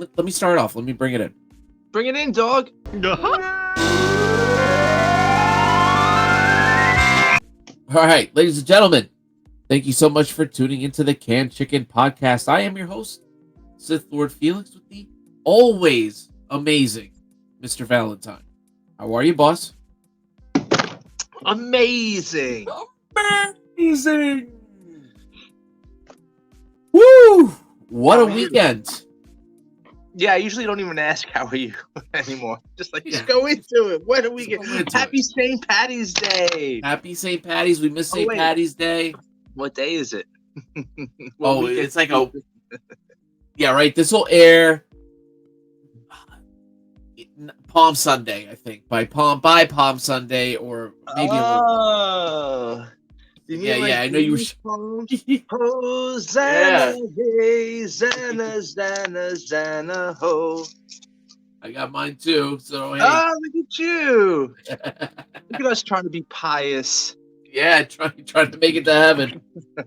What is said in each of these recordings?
Let me start off. Let me bring it in. Bring it in, dog. All right, ladies and gentlemen, thank you so much for tuning into the Canned Chicken Podcast. I am your host, SithLordFelix, with the always amazing Mr. Valentine. How are you, boss? Amazing. Amazing. Woo! What a weekend. Yeah, I usually don't even ask how are you anymore. Just go into it. What a weekend. Happy St. Patty's Day. Happy St. Patty's. We missed St. Patty's Day. What day is it? It's like a... Yeah, right. This will air Palm Sunday, I think. By Palm Sunday, or maybe I know you were. Hosanna, hey, Zana, Zana, Zana, ho. I got mine too. So hey. Oh, look at you! Look at us trying to be pious. Yeah, trying to make it to heaven.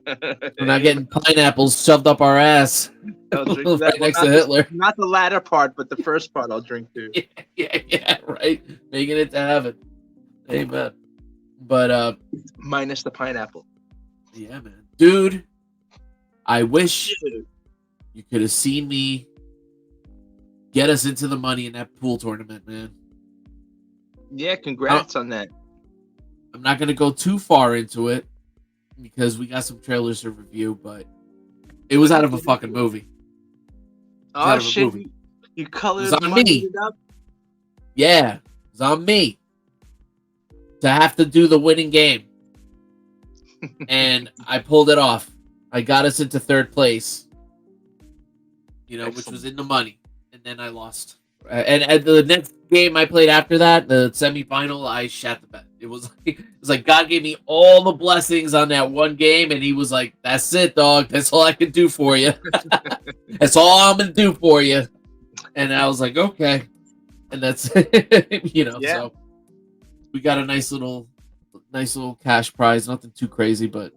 We're not getting pineapples shoved up our ass. I'll drink right next to Hitler. Not the latter part, but the first part I'll drink too. Yeah, right. Making it to heaven. Amen. But minus the pineapple. Yeah, man. Dude, I wish you could have seen me get us into the money in that pool tournament, man. Yeah, congrats on that. I'm not going to go too far into it because we got some trailers to review, but it was out of a fucking movie. Oh, shit. You colored it on me. Up? Yeah, it was on me to have to do the winning game. And I pulled it off. I got us into third place, which was in the money. And then I lost. And the next game I played after that, the semifinal, I shat the bed. It was like God gave me all the blessings on that one game, and he was like, "That's it, dog. That's all I can do for you. That's all I'm gonna do for you." And I was like, "Okay," and that's Yeah. So we got a nice little cash prize. Nothing too crazy, but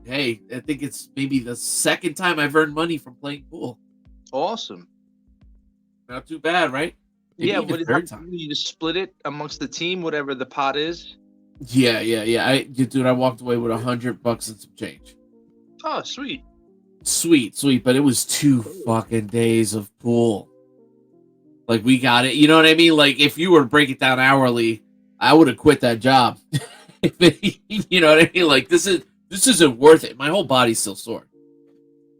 hey, I think it's maybe the second time I've earned money from playing pool. Awesome. Not too bad, right? Maybe you just split it amongst the team, whatever the pot is. Yeah. I walked away with $100 and some change. Oh, sweet. But it was 2 fucking days of pool. Like, we got it. You know what I mean? Like, if you were to break it down hourly, I would have quit that job. You know what I mean? Like, this isn't worth it. My whole body's still sore.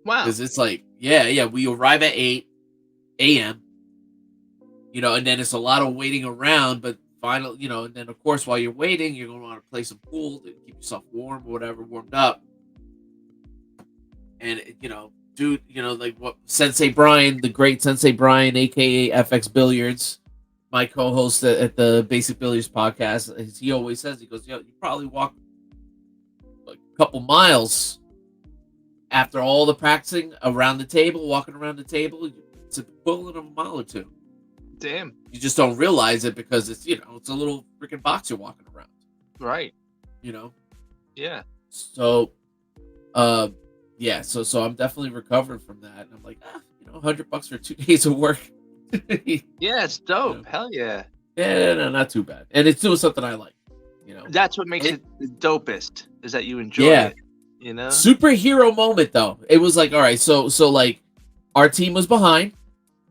Wow. Because it's like, yeah. We arrive at 8 a.m. And then it's a lot of waiting around, but finally, and then of course, while you're waiting, you're going to want to play some pool to keep yourself warm or whatever, warmed up. And, dude, like what Sensei Brian, the great Sensei Brian, aka FX Billiards, my co-host at the Basic Billiards podcast, he always says, he goes, you probably walk a couple miles after all the practicing around the table, walking around the table, it's equivalent of a mile or two. Damn. You just don't realize it because it's, it's a little freaking box you're walking around. Right. Yeah. So, so I'm definitely recovering from that. And I'm like, $100 for 2 days of work. Yeah, it's dope. Hell yeah. Yeah, no, not too bad. And it's doing something I like, That's what makes it the dopest, is that you enjoy it, Superhero moment, though. It was like, all right, so like, our team was behind.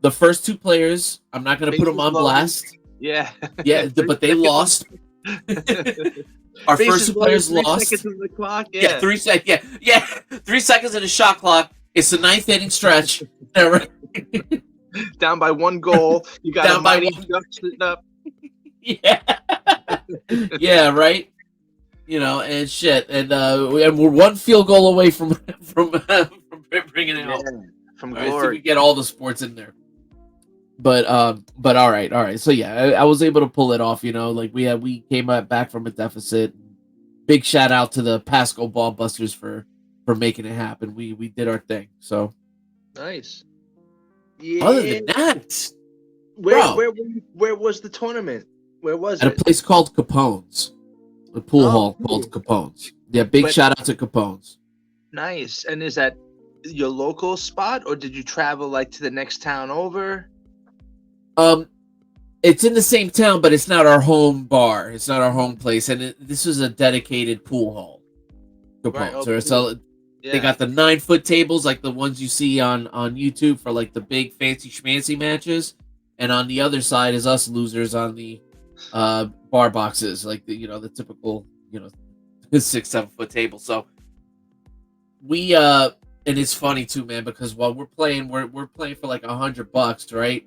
The first 2 players, I'm not going to put them on blast. Yeah. Yeah, but they lost. Our first 2 players lost. 3 seconds on the clock. Yeah, 3 seconds. Yeah, 3 seconds in a shot clock. It's the 9th inning stretch. Down by 1 goal. You got down by 1 sitting up. Yeah. Yeah, right. And shit, and we're 1 field goal away from bringing it home. From glory. Right, so we get all the sports in there. But all right. So yeah, I was able to pull it off. Like we came back from a deficit. Big shout out to the Pasco Ball Busters for making it happen. We did our thing. So nice. Yeah. Other than that, where was the tournament? Where was it? At a place called Capone's, a pool hall called Capone's. Yeah, big shout out to Capone's. Nice. And is that your local spot, or did you travel like to the next town over? It's in the same town, but it's not our home bar. It's not our home place, and this was a dedicated pool hall. Right. Oh, So cool. they Yeah. got the 9-foot tables like the ones you see on YouTube for like the big fancy schmancy matches, and on the other side is us losers on the bar boxes, like the typical 6-7 foot table. So we and it's funny too, man, because while we're playing for like $100, right?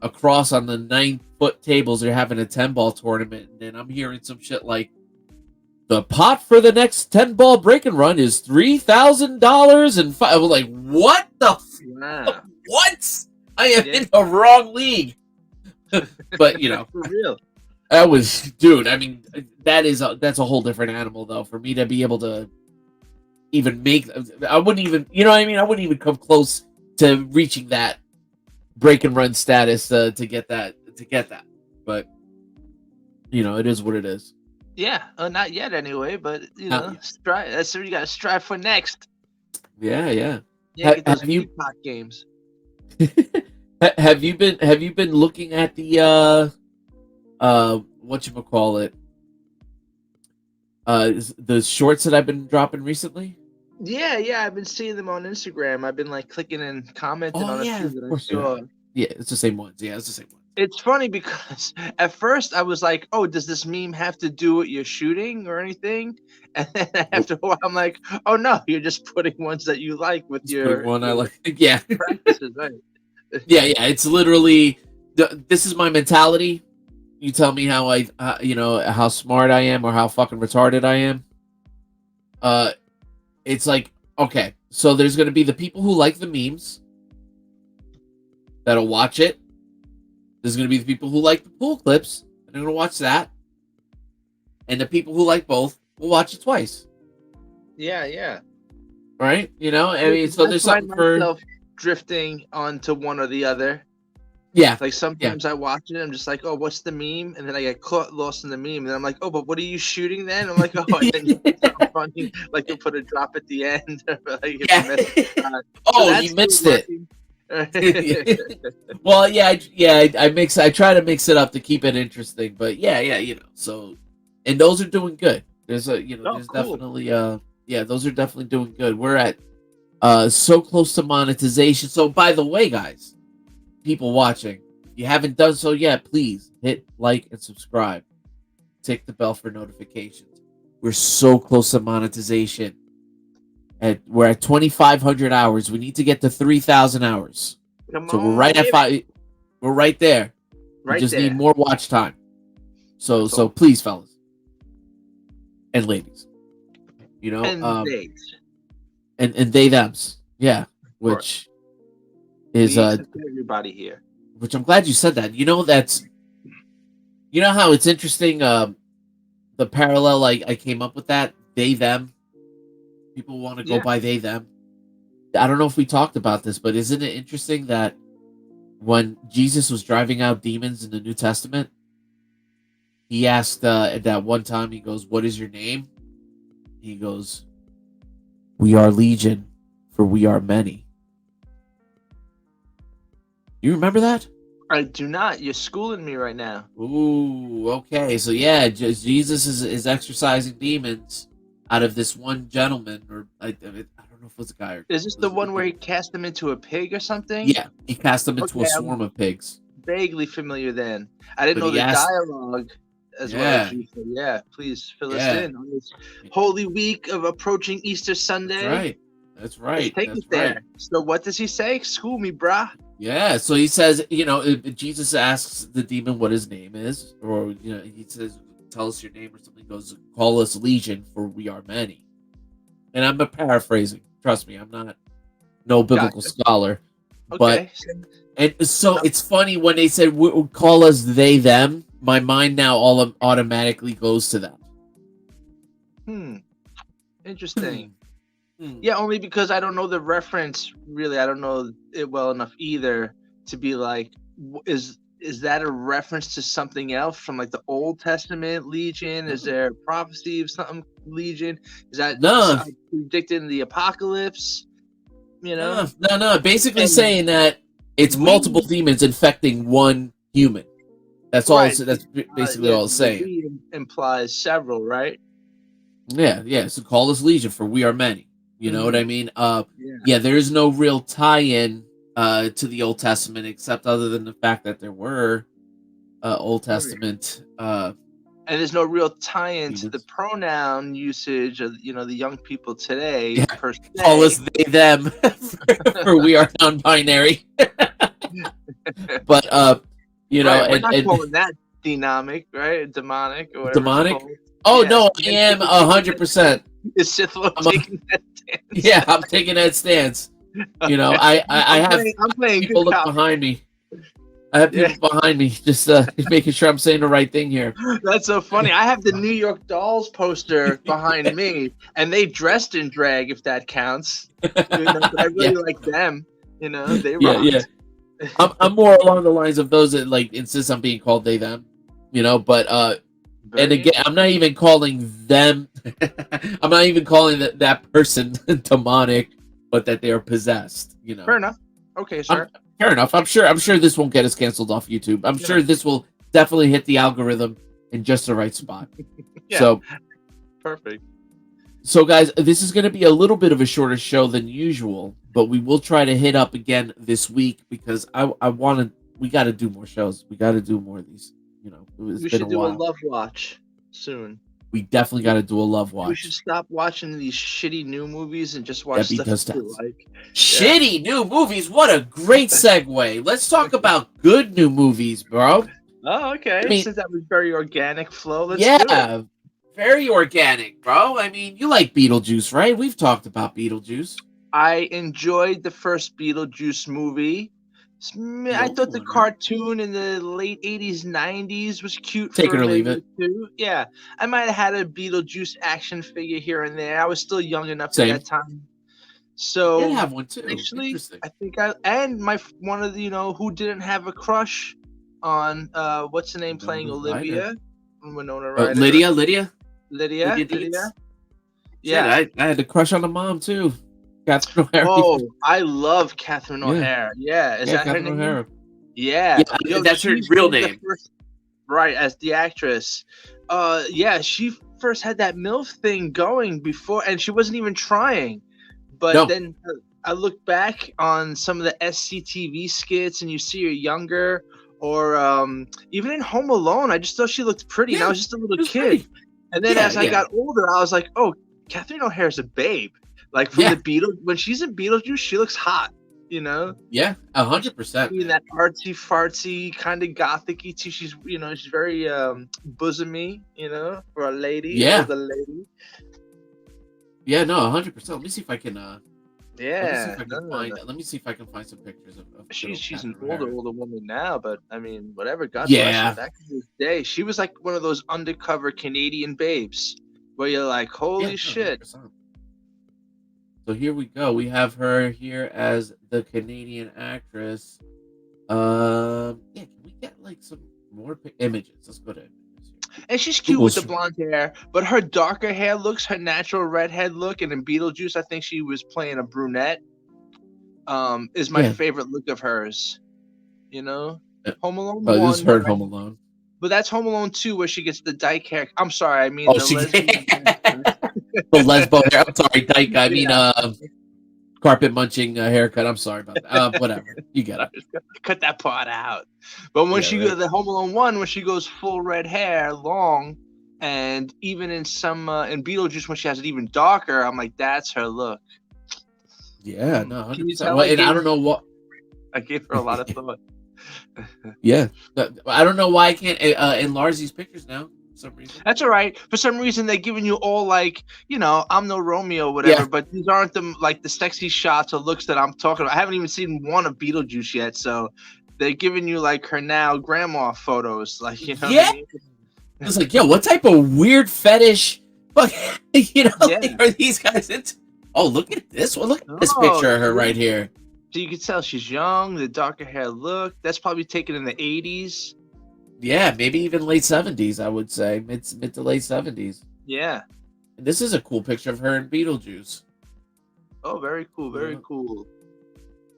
Across on the 9-foot tables, they're having a 10-ball tournament, and then I'm hearing some shit like the pot for the next 10-ball break and run is $3,000 and I was like, what the Wow. what? I am in the wrong league. But For real. That was, dude. I mean, that's a whole different animal, though. For me to be able to even make, I wouldn't even, you know what I mean? I wouldn't even come close to reaching that break and run status to get that. But it is what it is. Yeah, not yet anyway, but strive. That's what you got to strive for next. Yeah. Yeah, get those pot games. Have you been looking at the whatchamacallit? The shorts that I've been dropping recently? Yeah, I've been seeing them on Instagram. I've been like clicking and commenting on a few that I saw. Yeah, it's the same ones. Yeah, it's the same ones. It's funny because at first I was like, "Oh, does this meme have to do with your shooting or anything?" And then after a while, I'm like, "Oh no, you're just putting ones that you like with your one I like." Yeah, practices, right? Yeah. It's literally this is my mentality. You tell me how how smart I am or how fucking retarded I am. It's like, okay, so there's gonna be the people who like the memes that'll watch it. There's going to be the people who like the pool clips, and they're going to watch that. And the people who like both will watch it twice. Yeah. Right? I mean, so there's something for drifting onto one or the other. Yeah. Like sometimes I watch it, I'm just like, oh, what's the meme? And then I get lost in the meme. And then I'm like, oh, but what are you shooting then? I'm like, oh, and then it's funny. Like you put a drop at the end. Like you missed it. Well, I try to mix it up to keep it interesting, but so, and those are doing good. There's definitely those are definitely doing good. We're at so close to monetization. So by the way, guys, people watching, if you haven't done so yet, please hit like and subscribe. Tick the bell for notifications. We're so close to monetization. We're at 2,500 hours. We need to get to 3,000 hours. So we're right at 5. We're right there. We just need more watch time. So please, fellas and ladies, and they thems, which is everybody here. Which I'm glad you said that. That's how it's interesting. The parallel I came up with that they them. People want to go by they, them. I don't know if we talked about this, but isn't it interesting that when Jesus was driving out demons in the New Testament, he asked at that one time, he goes, "What is your name?" He goes, "We are legion, for we are many." You remember that? I do not. You're schooling me right now. Ooh, okay. So Jesus is exorcising demons out of this one gentleman, or I don't know if it was a guy. Is this the one where he cast them into a pig or something? Yeah, he cast them into a swarm of pigs. Vaguely familiar then. I didn't know the dialogue as well as you said. Yeah, please fill us in on this holy week of approaching Easter Sunday. That's right. Let's take it there. So what does he say? School me, brah. Yeah, so he says, Jesus asks the demon what his name is, or he says, "Tell us your name," or something. He goes, "Call us legion, for we are many." And I'm paraphrasing. Trust me, I'm not no biblical scholar. Okay. And so it's funny when they said, "Call us they them." My mind now automatically goes to that. Interesting. Yeah, only because I don't know the reference. Really, I don't know it well enough either to be like, is that a reference to something else from like the Old Testament Legion? Is there a prophecy of something Legion? Is that predicting the apocalypse? You know? No. Basically And saying that it's multiple demons infecting one human. That's all. right. That's basically Yeah, all it's the saying. we implies several, right? Yeah. So call us Legion, for we are many. You know what I mean? Yeah. There is no real tie-in to the Old Testament, except other than the fact that there were Old Testament And there's no real tie-in to the demons. pronoun usage of the young people today Yeah. per se. Call us they them, for we are non-binary. But Right, we're not and calling that demonic, right? Demonic or whatever it's demonic. called. Oh Yeah, no, I am 100%. Is Sith Lord taking that stance? Yeah, I'm taking that stance. You know, I have I'm playing people good look cop. behind me. I have people behind me, just making sure I'm saying the right thing here. That's so funny. I have the New York Dolls poster behind me, and they dressed in drag, if that counts. But I really like them. They rock. Yeah. I'm more along the lines of those that like insist on being called they them. But and again, I'm not even calling them. I'm not even calling that person demonic, but that they are possessed. Fair enough. Okay, sir. Fair enough. I'm sure this won't get us canceled off YouTube. I'm sure this will definitely hit the algorithm in just the right spot. Yeah. So perfect. So guys, this is going to be a little bit of a shorter show than usual, but we will try to hit up again this week because we got to do more shows. We got to do more of these. We should do a love watch soon. We definitely got to do a love watch. We should stop watching these shitty new movies and just watch stuff like shitty new movies. What a great segue. Let's talk about good new movies, bro. Oh, okay. Since that was very organic flow, let's do it. Very organic, bro. I mean, you like Beetlejuice, right? We've talked about Beetlejuice. I enjoyed the first Beetlejuice movie. I thought the cartoon in the late 80s, 90s was cute. Take it or leave it. Too. Yeah. I might have had a Beetlejuice action figure here and there. I was still young enough at that time. So I have one too. Actually, I think one of the, who didn't have a crush on what's the name playing Olivia? Winona Ryder. Lydia. Yeah. I had a crush on the mom too. Catherine O'Hara. Oh, I love Catherine O'Hara. Yeah, is that Catherine her name? O'Hara. Yeah, that's her real name. Right, as the actress. She first had that MILF thing going before, and she wasn't even trying. But then I look back on some of the SCTV skits, and you see her younger, or even in Home Alone, I just thought she looked pretty. And I was just a little kid. Pretty. And then as I got older, I was like, oh, Catherine O'Hara's a babe. Like from the Beatles, when she's in Beetlejuice, she looks hot, Yeah, 100%. That artsy fartsy kind of gothic-y too. She's she's very bosomy, for a lady. Yeah, the lady. Yeah, no, 100%. Let me see if I can. Let me see if I can find some pictures of. She's an older woman now, but I mean, whatever. God bless her. Back in the day, she was like one of those undercover Canadian babes, where you're like, holy shit. 100%. So here we go. We have her here as the Canadian actress. Can we get like some more images? Let's go to images here. And she's cute with the blonde hair, but her darker hair looks her natural redhead look. And in Beetlejuice, I think she was playing a brunette. Is my favorite look of hers. Home Alone 1. This is her Home Alone. But that's Home Alone 2 where she gets the dyke hair. I'm sorry, I mean the lesbo hair. I'm sorry, dyke. I mean carpet munching haircut. I'm sorry about that. Whatever. You get it. Cut that part out. But when she goes the Home Alone 1, when she goes full red hair, long, and even in some in Beetlejuice when she has it even darker, I'm like, that's her look. Yeah, no, 100%. And I don't know what. I gave her a lot of thought. Yeah, I don't know why I can't enlarge these pictures now. For some reason. That's all right. For some reason, they're giving you all like, I'm no Romeo, whatever. But these aren't the sexy shots or looks that I'm talking about. I haven't even seen one of Beetlejuice yet, so they're giving you like her now grandma photos, like what I mean? It's like, what type of weird fetish, are these guys into? Oh, look at this one! Look at this picture of her right here. So you can tell she's young, the darker hair look. That's probably taken in the 80s. Yeah, maybe even late 70s, I would say. Mid to late 70s. Yeah. And this is a cool picture of her in Beetlejuice. Oh, very cool, very cool.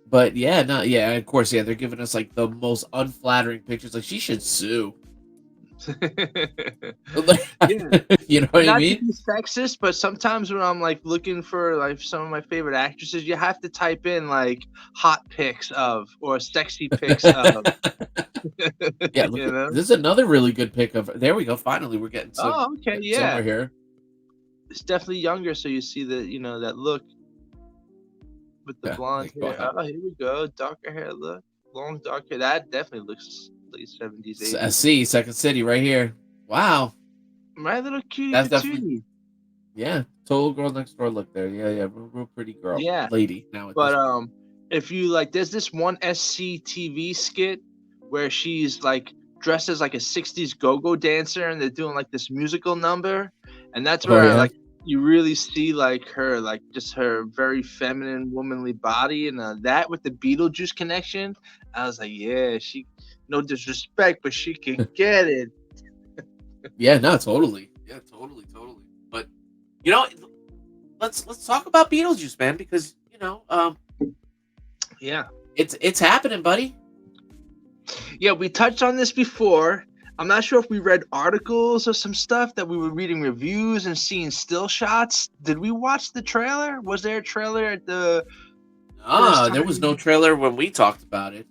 But yeah, no, yeah, of course, yeah, they're giving us like the most unflattering pictures. Like she should sue. Yeah. You know what I Not to mean? be sexist, but sometimes when I'm like looking for like some of my favorite actresses, you have to type in like hot pics of or sexy pics of. Yeah, look You at know? this is another really good pick of. There we go. Finally, we're Oh, okay, getting yeah. somewhere here. It's definitely younger, so you see the that look with the Yeah, blonde like, go hair. ahead. Oh, here we go. Darker hair look. Long dark hair. That definitely looks late 70s, 80s. See, Second City right here. Wow, My little cutie that's definitely patootie. yeah. Total girl next door look there. Yeah, yeah, real pretty girl, Yeah. lady now at But this point. if you like, there's this one SCTV skit where she's like dressed as like a '60s go-go dancer, and they're doing like this musical number, and that's Oh where yeah. like you really see like her, like just her very feminine, womanly body, and that with the Beetlejuice connection. I was like, yeah, she, no disrespect, but she can get it. Yeah, no, totally. Yeah, totally. But you know, let's talk about Beetlejuice, man, because Yeah. it's happening, buddy. Yeah, we touched on this before. I'm not sure if we read articles or some stuff that we were reading reviews and seeing still shots. Did we watch the trailer? Was there a trailer at the first There was no time? trailer when we talked about it,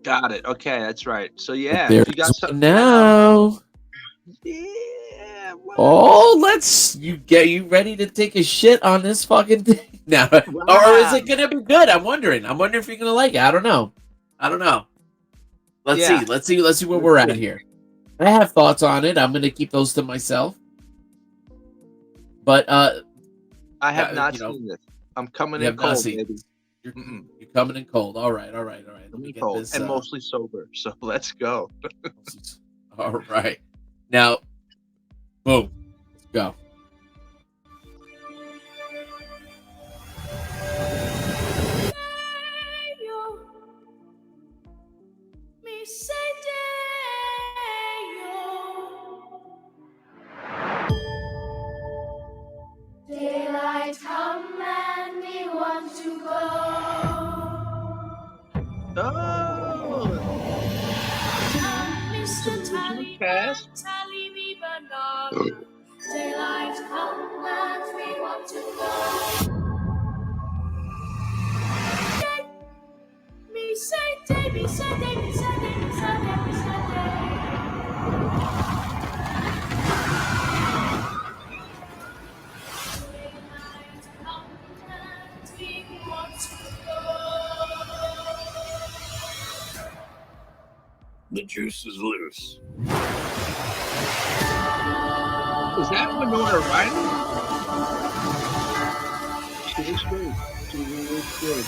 Got it. Okay, that's right. So but yeah, there if you is got one something now, now. yeah. What? Oh, let's you ready to take a shit on this fucking thing now, or is Wow. it gonna be good? I'm wondering. I'm wondering if you're gonna like it. I don't know. Let's Yeah. see. Let's see where Let's we're at see. here. I have thoughts on it. I'm gonna keep those to myself. But I have yeah, not seen this. I'm coming you in have not cold, seen baby. this. You're Mm-mm. you're coming in cold. All right. Let me Coming get cold this. and mostly sober. So let's go. All right. Now, boom. Let's go. Daylight come and we want to go. Oh, it's an Mr. original Taliban, cast. Taliban, daylight come and we want to go. Me say day, me say day, me say day, me say day, me say day. Daylight come and we want to go. The juice is loose. Is that Winona Ryder? She looks great. She really looks good.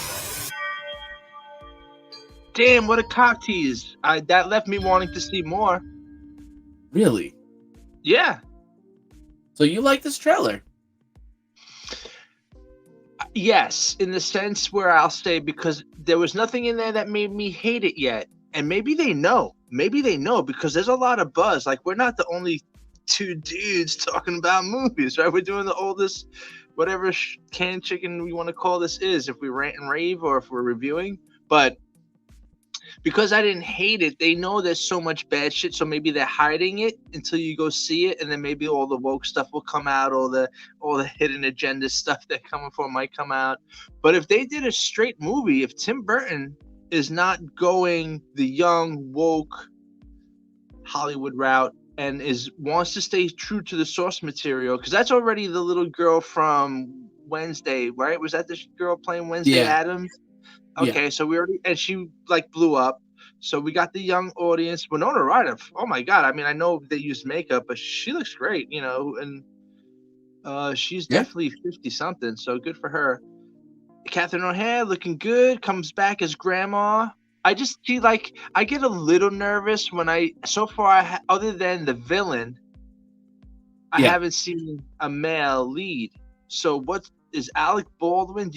Damn, what a cock tease! That left me wanting to see more. Really? Yeah, So you like this trailer? yes, in the sense where I'll say because there was nothing in there that made me hate it yet, and maybe they know. Maybe they know because there's a lot of buzz. Like we're not the only two dudes talking about movies, right? We're doing the oldest, whatever canned chicken we want to call this is, if we rant and rave or if we're reviewing. But because I didn't hate it, they know there's so much bad shit, so maybe they're hiding it until you go see it, and then maybe all the woke stuff will come out, all the hidden agenda stuff they're coming for might come out. But if they did a straight movie, if Tim Burton is not going the young woke Hollywood route and wants to stay true to the source material, because that's already the little girl from Wednesday, right? Was that the girl playing Wednesday Yeah. Addams? Yeah. Okay, so we already, and she like blew up. So we got the young audience. Winona Ryder, oh my god! I mean, I know they use makeup, but she looks great, and she's Yeah. definitely 50 something. So good for her. Catherine O'Hara looking good, comes back as grandma. I just see like I get a little nervous when so far other than the villain, I Yeah. haven't seen a male lead. So what is Alec Baldwin?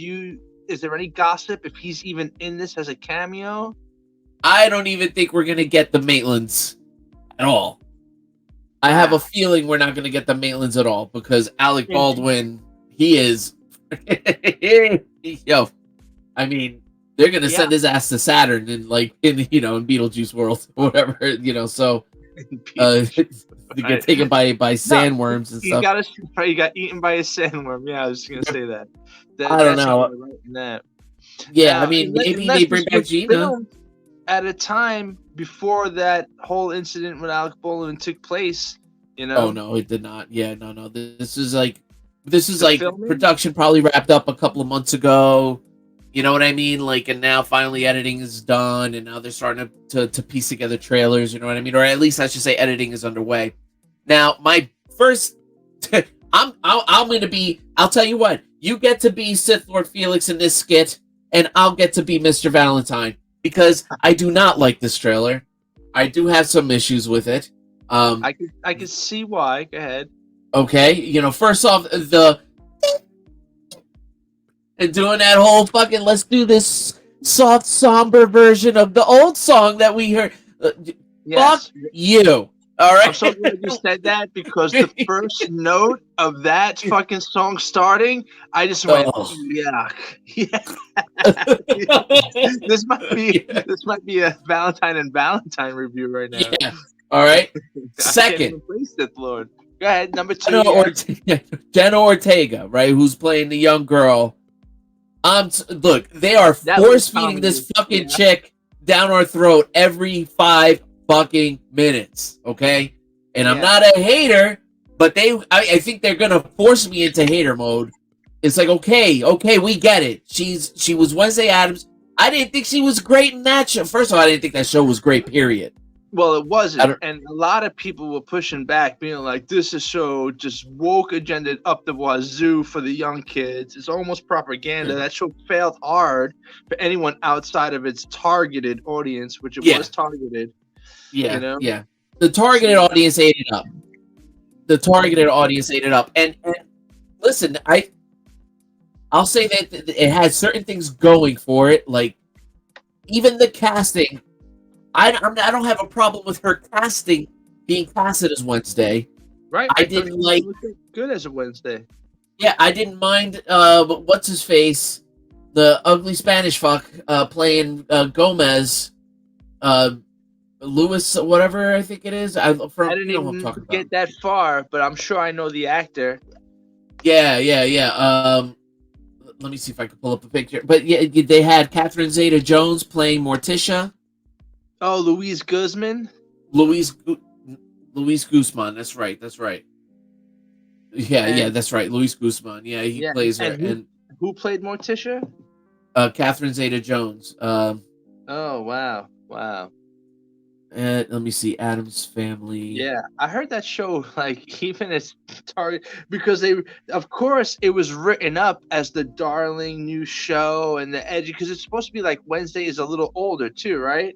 Is there any gossip if he's even in this as a cameo? I don't even think we're gonna get the Maitlands at all. I have a feeling we're not gonna get the Maitlands at all because Alec Baldwin, he is yo. I mean, They're gonna send his ass to Saturn in in Beetlejuice world or whatever. So they get taken by sandworms and stuff. He got eaten by a sandworm. Yeah, I was just gonna say that. I don't know. Right in that. Yeah, Now, I mean, maybe they bring back Gina at a time before that whole incident with Alec Baldwin took place. Oh no, it did not. Yeah, no. This is filming? production probably wrapped up a couple of months ago. You know what I mean? And now finally editing is done, and now they're starting to piece together trailers. You know what I mean? Or at least I should say editing is underway. Now, my first, I'm gonna be. I'll tell you what. You get to be Sith Lord Felix in this skit, and I'll get to be Mr. Valentine because I do not like this trailer. I do have some issues with it. I can see why. Go ahead. Okay, first off, and doing that whole fucking let's do this soft, somber version of the old song that we heard. Yes. Fuck you. All right. I'm so glad you said that because the first note of that fucking song starting, I just went, yuck. Yeah. This might be a Valentine and Valentine review right now. Yeah. All right. Second. Sith Lord. Go ahead. Number 2. Jenna Ortega, right? Who's playing the young girl. Look, they are force feeding this fucking chick down our throat every 5 fucking minutes, okay? And I'm not a hater, but I think they're gonna force me into hater mode. It's like, okay, we get it. She was Wednesday Addams. I didn't think she was great in that show. First of all, I didn't think that show was great, period. Well, it wasn't, and a lot of people were pushing back, being like, "This is so just woke agenda up the wazoo for the young kids. It's almost propaganda." That show failed hard for anyone outside of its targeted audience, which it was targeted. Yeah, yeah. The targeted audience ate it up. And listen, I'll say that it had certain things going for it, like even the casting. I don't have a problem with her being casted as Wednesday. Right. I didn't like good as a Wednesday. Yeah, I didn't mind. What's his face? The ugly Spanish fuck playing Gomez, Lewis, whatever I think it is. I didn't even get that far, but I'm sure I know the actor. Yeah. Let me see if I can pull up a picture. But yeah, they had Catherine Zeta-Jones playing Morticia. Oh, Luis Guzman. Luis Guzman. That's right. Yeah, that's right. Luis Guzman. Yeah, he plays her. And who played Morticia? Catherine Zeta-Jones. Oh wow. Let me see. Addams Family. Yeah, I heard that show. Like even as target because of course, it was written up as the darling new show and the edgy because it's supposed to be like Wednesday is a little older too, right?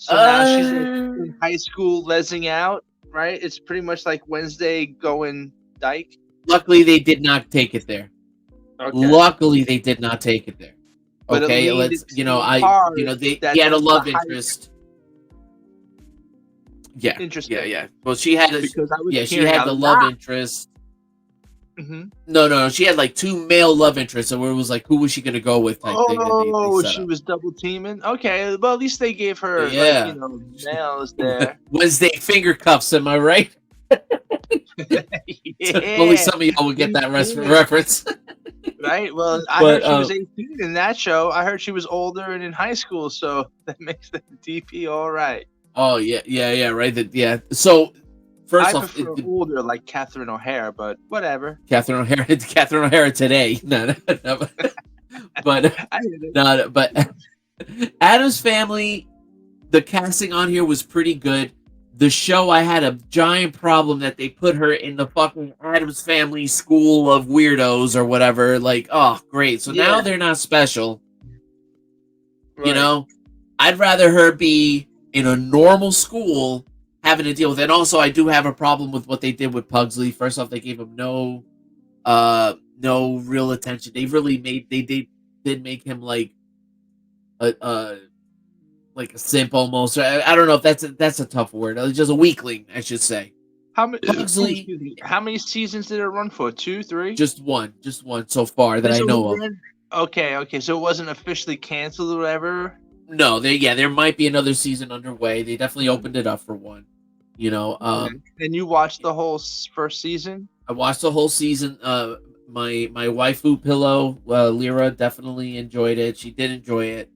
So now she's in high school, lesing out, right? It's pretty much like Wednesday going dyke. Luckily, they did not take it there. Okay. Luckily, they did not take it there. But okay, he had a love interest. Yeah, interesting. Yeah. Well, she had she had the love interest. Mm-hmm. No. She had like 2 male love interests, so it was like, who was she gonna go with? Type thing she was double teaming. Okay, well at least they gave her males there. Wednesday finger cuffs, am I right? Only some of y'all would get that reference. Right. Well, I heard she was 18 in that show. I heard she was older and in high school, so that makes the DP all right. Oh yeah, right. So. First I off, prefer older like Catherine O'Hara, but whatever. Catherine O'Hara today. No. But Addams Family, the casting on here was pretty good. The show, I had a giant problem that they put her in the fucking Addams Family school of weirdos or whatever. Like, oh, great. So now they're not special. Right. I'd rather her be in a normal school having to deal with it. And also, I do have a problem with what they did with Pugsley. First off, they gave him no real attention. They did make him like a simp almost. I don't know if that's a tough word. Just a weakling, I should say. How many seasons did it run for? 2, 3? Just one so far that I know of. Okay. So it wasn't officially canceled or whatever. No, there might be another season underway. They definitely opened it up for one. You know, And you watched the whole first season? I watched the whole season. My waifu pillow, Lyra, definitely enjoyed it. She did enjoy it,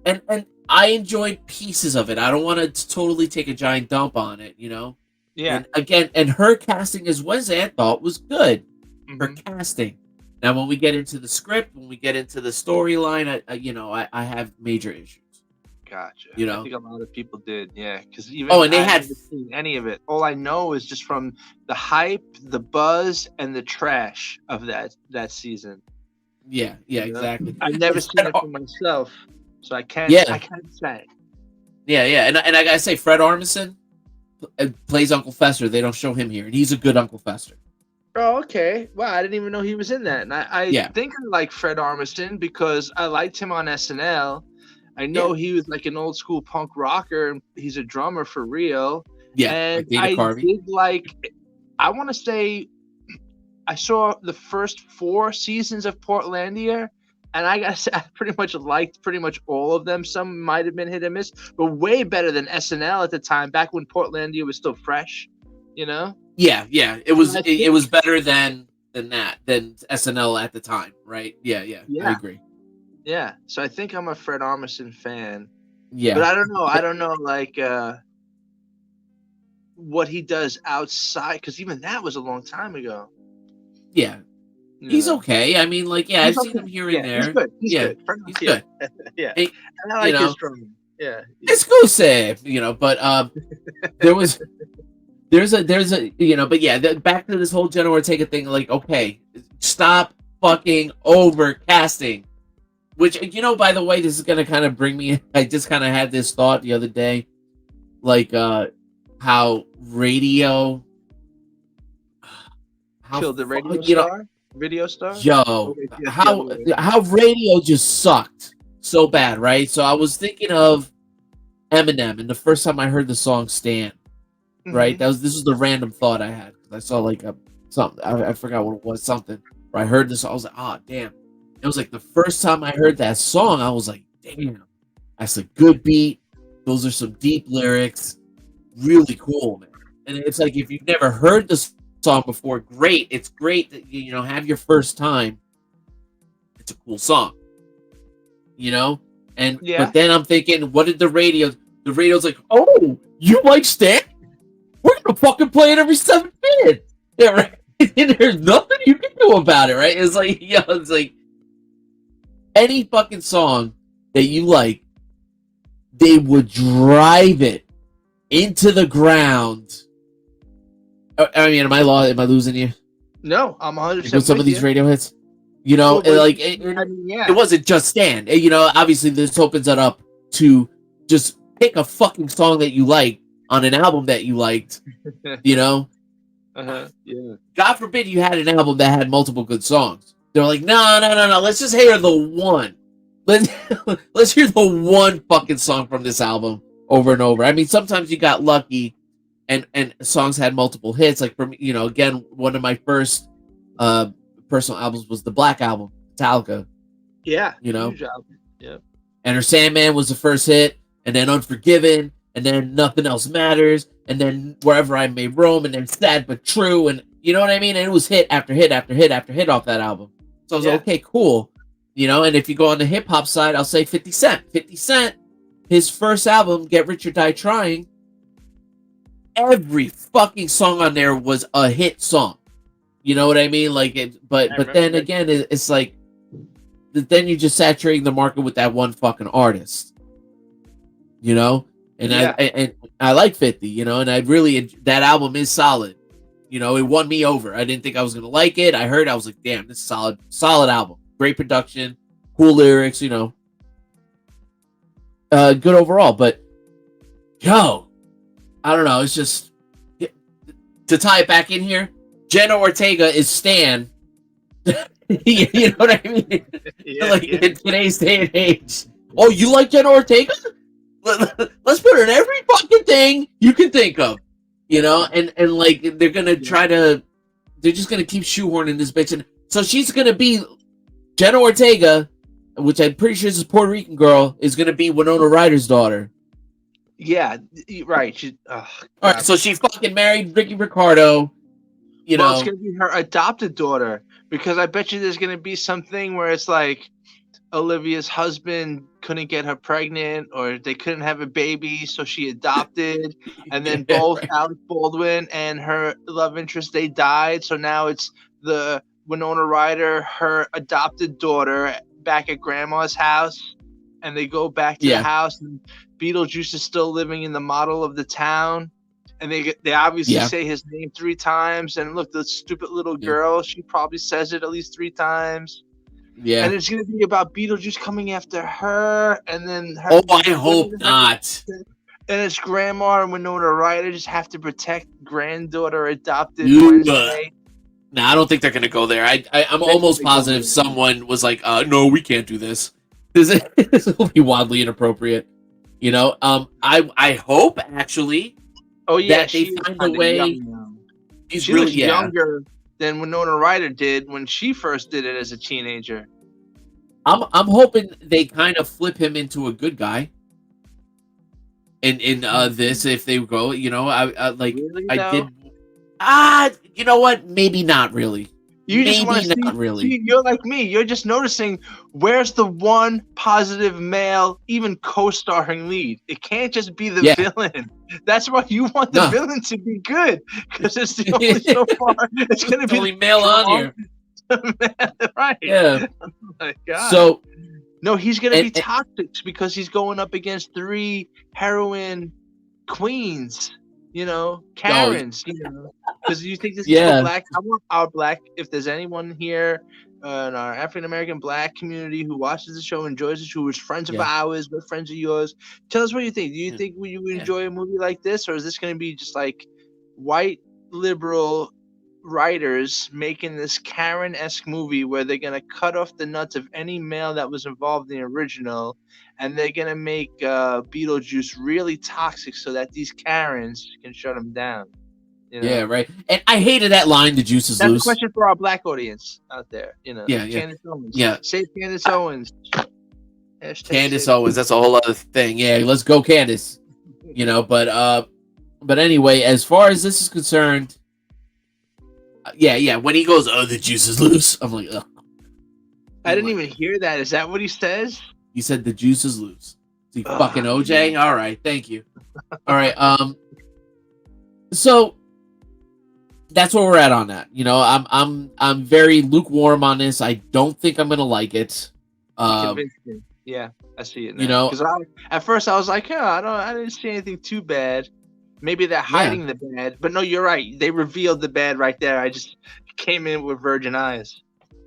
and I enjoyed pieces of it. I don't want to totally take a giant dump on it, you know. Yeah. And again, and her casting as Wednesday, I thought was good. Her Mhm. casting. Now, when we get into the script, when we get into the storyline, I have major issues. Gotcha. You know? I think a lot of people did, yeah. Because even Oh, and they I've had never seen any of it. All I know is just from the hype, the buzz, and the trash of that season. yeah, You know? exactly. I've never It's seen Fred it for myself, so I can't. Yeah. I can't say. Yeah, and I gotta say, Fred Armisen plays Uncle Fester. They don't show him here, and he's a good Uncle Fester. Oh, okay. Wow, I didn't even know he was in that. And I Yeah. think I like Fred Armisen because I liked him on SNL. I know he was like an old school punk rocker, and he's a drummer for real. Yeah, And like Dana I Carvey. did like. I want to say, I saw the first 4 seasons of Portlandia, and I gotta say, I pretty much liked pretty much all of them. Some might have been hit and miss, but way better than SNL at the time, back when Portlandia was still fresh. You know. Yeah, it was I it think- was better than SNL at the time, right? Yeah, I Yeah. agree. Yeah, so I think I'm a Fred Armisen fan, Yeah, but I don't know. I don't know like what he does outside, because even that was a long time ago. yeah, you he's know? okay. I mean, like, yeah, He's I've seen okay. him here Yeah, and there. he's good. He's Yeah, good. Fred- he's yeah. good. Yeah, Hey, and I like you his know, drumming. Yeah, exclusive, you know. But there's a but yeah, back to this whole Jenna Ortega thing. Like, okay, stop fucking overcasting. Which, you know, by the way, this is gonna kind of bring me. I just kind of had this thought the other day, like how radio, killed the radio you know, star. Video star. yo, Okay, yeah, how yeah. how radio just sucked so bad, right? So I was thinking of Eminem, and the first time I heard the song "Stand," right? Mhm. This was the random thought I had because I saw like something. I forgot what it was. Something. Where I heard this, I was like, "Ah, damn!" It was like the first time I heard that song, I was like, "Damn, that's a good beat. Those are some deep lyrics. Really cool, man." And it's like if you've never heard this song before, great. It's great that you have your first time. It's a cool song, you know. And Yeah. but then I'm thinking, what did the radio? The radio's like, "Oh, you like Stan? We're gonna fucking play it every 7 minutes." Yeah, right. And there's nothing you can do about it, right? It's like, it's like any fucking song that you like, they would drive it into the ground. I mean, am I losing you? No, I'm 100% With some of these radio hits, you know, Well, but- like I mean, yeah. it wasn't just Stan. You know, obviously this opens it up to just pick a fucking song that you like on an album that you liked. You know, Yeah. God forbid you had an album that had multiple good songs. They're like, no. Let's just hear the one. Let's hear the one fucking song from this album over and over. I mean, sometimes you got lucky, and songs had multiple hits. Like, for me, you know, again, one of my first personal albums was the Black Album, Metallica. Yeah. You know? Huge album. Yeah. Enter Sandman was the first hit, and then Unforgiven, and then Nothing Else Matters, and then Wherever I May Roam, and then Sad But True, and you know what I mean? And it was hit after hit after hit after hit off that album. So I was like, okay, cool. You know, and if you go on the hip hop side, I'll say 50 Cent. 50 Cent, his first album, Get Rich or Die Trying, every fucking song on there was a hit song. You know what I mean? Like, but then again, it's like, then you're just saturating the market with that one fucking artist. You know? And I like 50, you know, and I really, that album is solid. You know, it won me over. I didn't think I was going to like it. I heard, I was like, damn, this is solid album. Great production, cool lyrics, you know. Good overall, but yo, I don't know. It's just, to tie it back in here, Jenna Ortega is Stan. You know what I mean? In today's day and age. Oh, you like Jenna Ortega? Let's put her in every fucking thing you can think of. You know, and like they're gonna they're just gonna keep shoehorning this bitch, and so she's gonna be Jenna Ortega which I'm pretty sure is this Puerto Rican girl, is going to be Winona Ryder's daughter. Yeah, right. All right, so she fucking married Ricky Ricardo. You Well, know, it's gonna be her adopted daughter, because I bet you there's gonna be something where it's like Olivia's husband couldn't get her pregnant, or they couldn't have a baby, so she adopted, and then Yeah, both right. Alec Baldwin and her love interest, they died, so now it's the Winona Ryder, her adopted daughter, back at grandma's house, and they go back to the Yeah. house, and Beetlejuice is still living in the model of the town. And they obviously Yeah. say his name 3 times. And look, the stupid little Yeah. girl, she probably says it at least 3 times. Yeah. And it's going to be about Beetlejuice coming after her. And then her. Oh, I hope not. And it's grandma and Winona Ryder just have to protect granddaughter adopted Ooh, Wednesday. No, I don't think they're gonna go there. I'm almost positive someone was like, "No, we can't do this. This will be wildly inappropriate." You know. I hope actually. Oh yeah, that they she's find a way. She looks younger than Winona Ryder did when she first did it as a teenager. I'm hoping they kind of flip him into a good guy. In this, if they go, you know, I like Really, I though? did. You know what? Maybe not really. You just want Maybe to not really. see, you're like me. You're just noticing where's the one positive male, even co-starring lead. It can't just be the villain. That's why you want the villain to be good, because it's the only so far it's going to be only male on here. Right? Yeah. Oh my God. So no, he's going to be toxic because he's going up against 3 heroin queens. You know, Karens. You know, because you think this is for black. I want our black. If there's anyone here in our African American black community who watches the show, enjoys the show, who is friends of ours, we're friends of yours, tell us what you think. Do you think you would enjoy a movie like this, or is this going to be just like white liberal writers making this Karen-esque movie where they're going to cut off the nuts of any male that was involved in the original, and they're going to make Beetlejuice really toxic so that these Karens can shut him down? You know? Yeah, right. And I hated that line, "The juice is That's loose." a question for our black audience out there. You know, Candace Owens. Yeah. Save Candace Owens. Candace Owens. That's a whole other thing. Yeah, let's go, Candace. You know, but anyway, as far as this is concerned, when he goes, "Oh, the juice is loose," I'm like, ugh. I didn't even hear that. Is that what he says? He said the juice is loose. Is he fucking OJ? All right, thank you. All right, so that's where we're at on that. You know, I'm very lukewarm on this. I don't think I'm gonna like it. Yeah, I see it now. You know, because at first I was like, I didn't see anything too bad. Maybe they're hiding the bad, but no, you're right. They revealed the bad right there. I just came in with virgin eyes.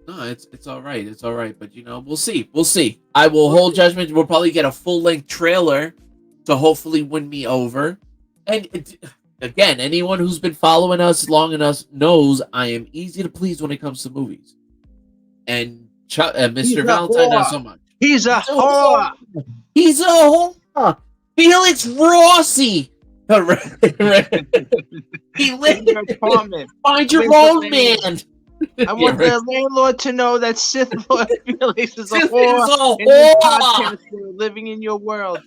No, it's all right. It's all right. But, you know, we'll see. We'll see. I will hold judgment. We'll probably get a full-length trailer to hopefully win me over. And, again, anyone who's been following us long enough knows I am easy to please when it comes to movies. And Mr. Valentine, not so much. He's a whore. He's a whore. Felix Rossi. He lived in your apartment. Find your own man. I want the landlord to know that SithLordFelix is a whore. Living in your world.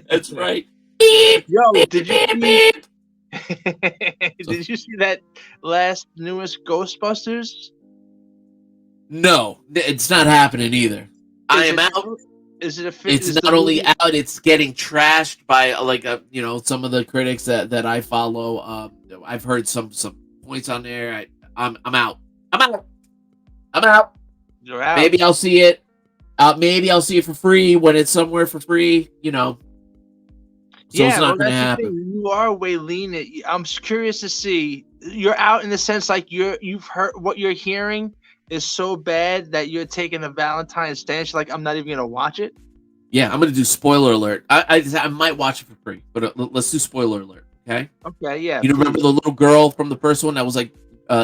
That's right. Yo, did you see that newest Ghostbusters? No, it's not happening either. I am out. Is it It's not only out; it's getting trashed by some of the critics that I follow. I've heard some points on there. I'm out. You're out. Maybe I'll see it. Maybe I'll see it for free when it's somewhere for free. You know. So it's not going to happen. You are way lenient. I'm curious to see. You're out in the sense like you've heard what you're hearing is so bad that you're taking a Valentine's stance. Like, I'm not even gonna watch it. Yeah, I'm gonna do spoiler alert. I might watch it for free, but let's do spoiler alert. Okay. Okay. Yeah. You remember the little girl from the first one that was like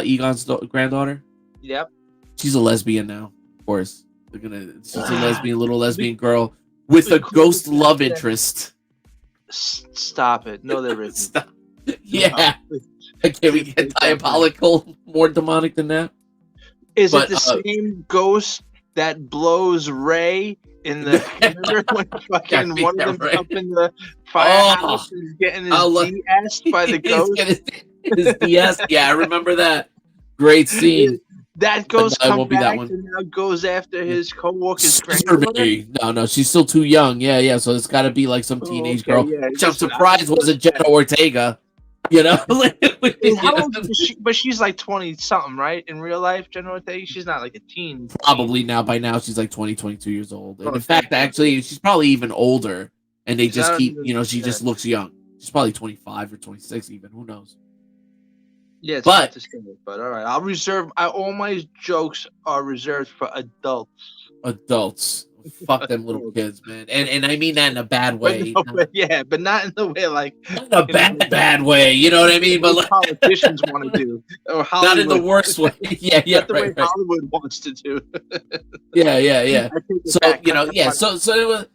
Egon's granddaughter? Yep. She's a lesbian now, of course. She's a little lesbian girl with a ghost love interest. Stop it! No, there isn't. Stop. Yeah. Can we get diabolical, more demonic than that? Is it the same ghost that blows Ray in the remember when fucking one of them right. up in the firehouse and he's getting his DS by the ghost. His DS. Yeah, I remember that. Great scene. That ghost no, it comes won't be back that one. and now goes after his co-worker's Sister granddaughter. Mary. No, she's still too young. Yeah. So it's got to be like some teenage girl. Yeah, Which I'm surprised wasn't Jenna Ortega. You know, how old is she? But she's like 20 something, right? In real life, Jenna Ortega, she's not like a teen. Probably now. By now, she's like 22 years old. And in fact, actually, she's probably even older. And they just keep, she just looks young. She's probably 25 or 26 even. Who knows? Yeah, it's hard to say, but all right. I'll reserve. All my jokes are reserved for adults. Adults. Fuck them little kids, man. And I mean that in a bad way. But not in the way like not in a bad way. You know what I mean? But like politicians want to do, or not in the worst way. Yeah, not the way Hollywood wants to do. Yeah. So so it was,